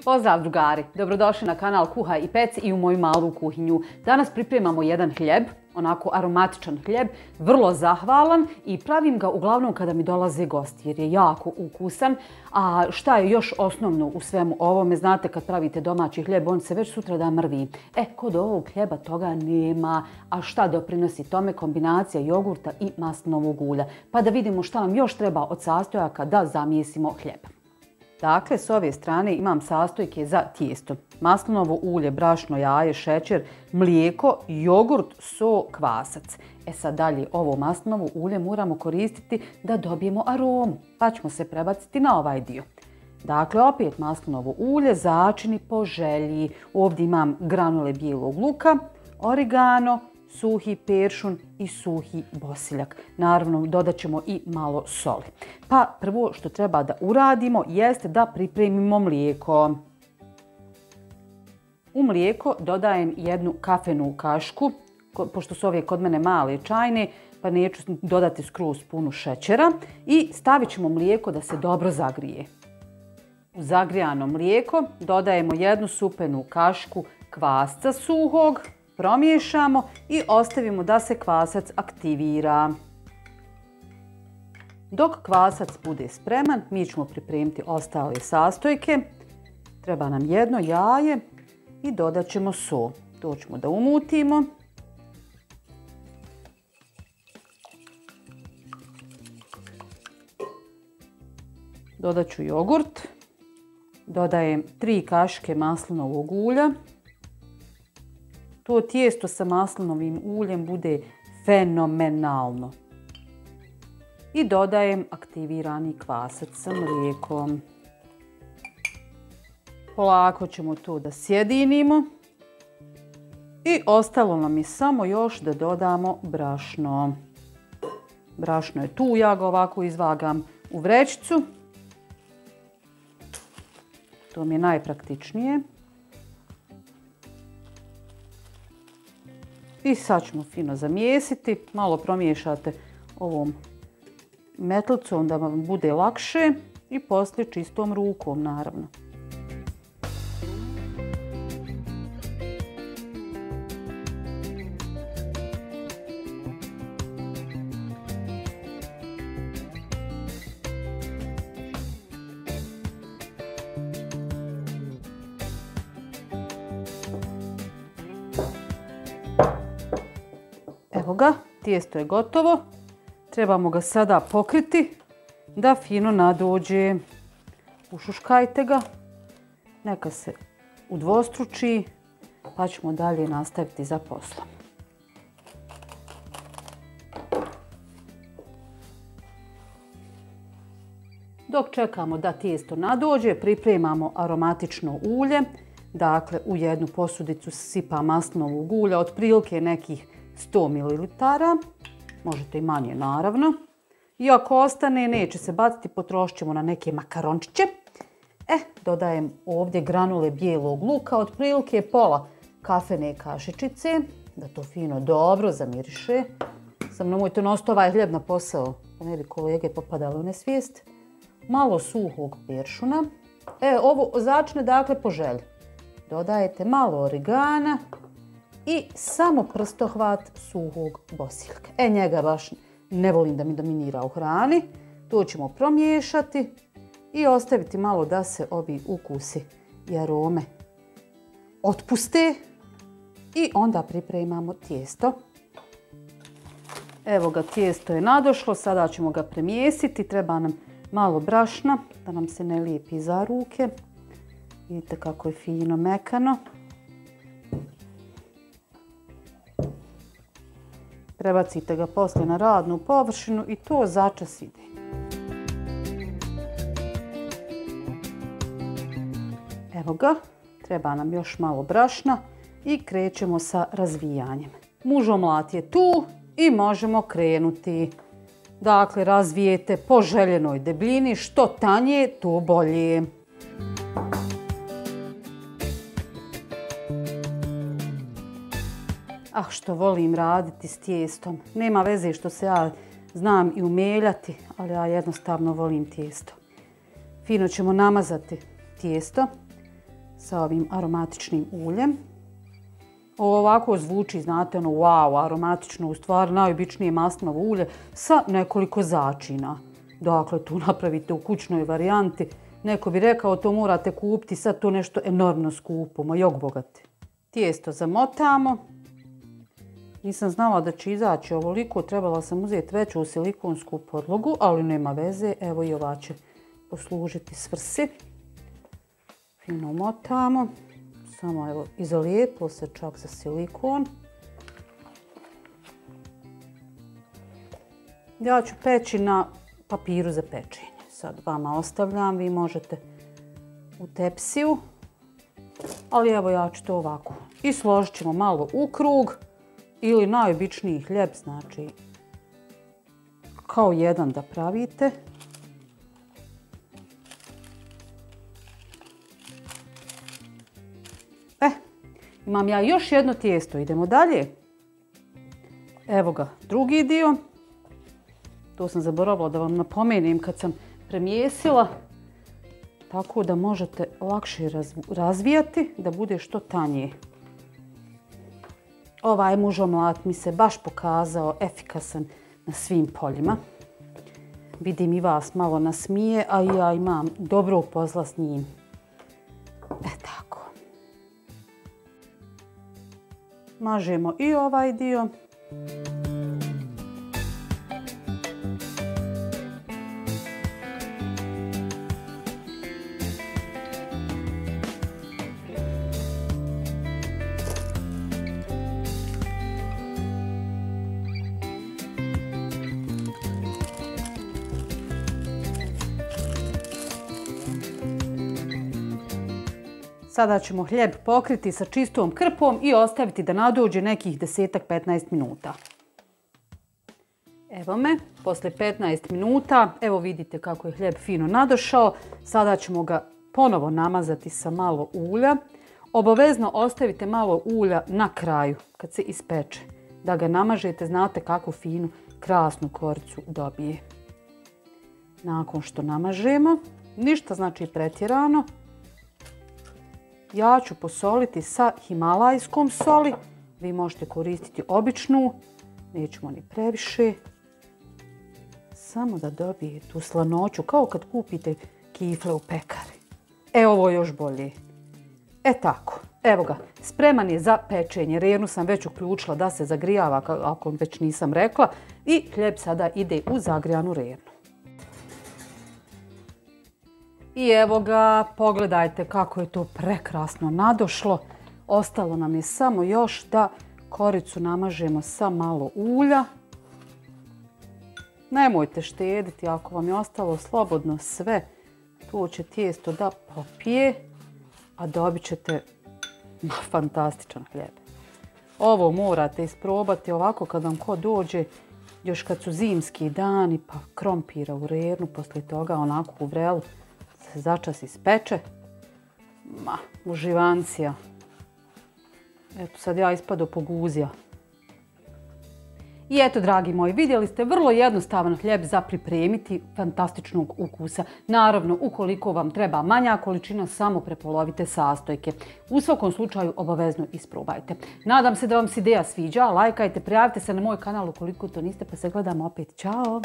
Pozdrav drugari, dobrodošli na kanal Kuhaj i peci i u moju malu kuhinju. Danas pripremamo jedan hljeb, onako aromatičan hljeb, vrlo zahvalan i pravim ga uglavnom kada mi dolaze gosti jer je jako ukusan. A šta je još osnovno u svemu ovome? Znate kad pravite domaći hljeb on se već sutradan mrvi. Kod ovog hljeba toga nema. A šta doprinosi tome? Kombinacija jogurta i maslinovog ulja. Pa da vidimo šta nam još treba od sastojaka da zamijesimo hljeb. Dakle, s ove strane imam sastojke za tijesto. Maslinovo ulje, brašno, jaje, šećer, mlijeko, jogurt, so, kvasac. Sad dalje ovo maslinovo ulje moramo koristiti da dobijemo aromu. Pa ćemo se prebaciti na ovaj dio. Dakle, opet maslinovo ulje, začini po želji. Ovdje imam granule bijelog luka, origano, suhi peršun i suhi bosiljak. Naravno, dodat ćemo i malo soli. Pa prvo što treba da uradimo jeste da pripremimo mlijeko. U mlijeko dodajem jednu kafenu kašku, pošto su ove kod mene male čajne, pa neću dodati skroz puno šećera. I stavit ćemo mlijeko da se dobro zagrije. U zagrijano mlijeko dodajemo jednu supenu kašku kvasca suhog, promiješamo i ostavimo da se kvasac aktivira. Dok kvasac bude spreman, mi ćemo pripremiti ostale sastojke. Treba nam jedno jaje i dodat ćemo so. To ćemo da umutimo. Dodat ću jogurt. Dodajem 3 kašike maslinovog ulja. To tijesto sa maslinovim uljem bude fenomenalno. I dodajem aktivirani kvasac sa mlijekom. Polako ćemo to da sjedinimo. I ostalo nam je samo još da dodamo brašno. Brašno je tu, ja ga ovako izvagam u vrećicu. To mi je najpraktičnije. I sad ćemo fino zamijesiti. Malo promiješate ovom metlicom da vam bude lakše i poslije čistom rukom naravno. Evo ga, tijesto je gotovo. Trebamo ga sada pokriti da fino nadođe. Ušuškajte ga. Neka se udvostruči pa ćemo dalje nastaviti za poslom. Dok čekamo da tijesto nadođe, pripremamo aromatično ulje. Dakle, u jednu posudicu sipam maslinovog ulja, otprilike nekih 100 ml, možete i manje naravno. I ako ostane, neće se baciti, potrošit ćemo na neke makarončiće. Dodajem ovdje granule bijelog luka, otprilike pola kafene kašičice, da to fino dobro zamiriše. Sam nemojte nositi ovaj hljeb na posao, da ne bi kolege popadale u nesvijest. Malo suhog peršuna. Ovo začine dakle po želji. Dodajete malo origana i samo prstohvat suhog bosiljka. Njega baš ne volim da mi dominira u hrani. To ćemo promiješati i ostaviti malo da se ovi ukusi i arome otpuste. I onda pripremamo tijesto. Evo ga, tijesto je nadošlo, sada ćemo ga premjesiti. Treba nam malo brašna da nam se ne lijepi za ruke. Vidite kako je fino mekano. Prebacite ga poslije na radnu površinu i to začas ide. Evo ga, treba nam još malo brašna i krećemo sa razvijanjem. Mužomlat je tu i možemo krenuti. Dakle, razvijete po željenoj debljini, što tanje, to bolje. Što volim raditi s tijestom. Nema veze što se ja znam i umeljati, ali ja jednostavno volim tijesto. Fino ćemo namazati tijesto. sa ovim aromatičnim uljem. Ovo ovako zvuči, znate, ono wow, aromatično, u stvari najobičnije maslinovo ulje sa nekoliko začina. Dakle, tu napravite u kućnoj varijanti. Neko bi rekao to morate kupiti, sad to nešto enormno skupo, ma jok bogati. Tijesto zamotamo. Nisam znala da će izaći ovoliko, trebala sam uzeti veću silikonsku podlogu, ali nema veze, evo i ova će poslužiti svrsi. Fino motamo, samo evo izlijepilo se čak za silikon. Ja ću peći na papiru za pečenje. Sad vama ostavljam, vi možete u tepsiju, ali evo ja ću to ovako. I složit ćemo malo u krug ili najobičniji hljeb, znači kao jedan da pravite. Imam ja još jedno tijesto, idemo dalje. Evo ga, drugi dio. To sam zaboravila da vam napomenem kad sam premjesila. Tako da možete lakše razvijati, da bude što tanje. Ovaj mužomlat mi se baš pokazao efikasan na svim poljima. Vidim i vas malo nasmije, a ja imam dobrog posla s njim. Tako. Mažemo i ovaj dio. Sada ćemo hljeb pokriti sa čistom krpom i ostaviti da nadođe nekih 10-15 minuta. Evo me, poslije 15 minuta, evo vidite kako je hljeb fino nadošao. Sada ćemo ga ponovo namazati sa malo ulja. Obavezno ostavite malo ulja na kraju kad se ispeče. Da ga namažete, znate kakvu finu, krasnu koricu dobije. Nakon što namažemo, ništa znači pretjerano. Ja ću posoliti sa himalajskom soli. Vi možete koristiti običnu, nećemo ni previše. Samo da dobije tu slanoću, kao kad kupite kifle u pekari. E, ovo je još bolje. E tako, evo ga, spreman je za pečenje. Rernu sam već uključila da se zagrijava, ako već nisam rekla. I hljeb sada ide u zagrijanu rernu. I evo ga, pogledajte kako je to prekrasno nadošlo. Ostalo nam je samo još da koricu namažemo sa malo ulja. Nemojte štediti, ako vam je ostalo slobodno sve, to će tijesto da popije, a dobit ćete fantastičan hljeb. Ovo morate isprobati ovako kad vam ko dođe, još kad su zimski dani, pa krompira u rernu, poslije toga onako u vrelu se začas ispeče. Ma, uživancija. Eto, sad ja ispado poguzija. I eto, dragi moji, vidjeli ste vrlo jednostavan hljeb za pripremiti, fantastičnog ukusa. Naravno, ukoliko vam treba manja količina, samo prepolovite sastojke. U svakom slučaju, obavezno isprobajte. Nadam se da vam se ideja sviđa, lajkajte, prijavite se na moj kanal ukoliko to niste, pa se gledamo opet. Ćao!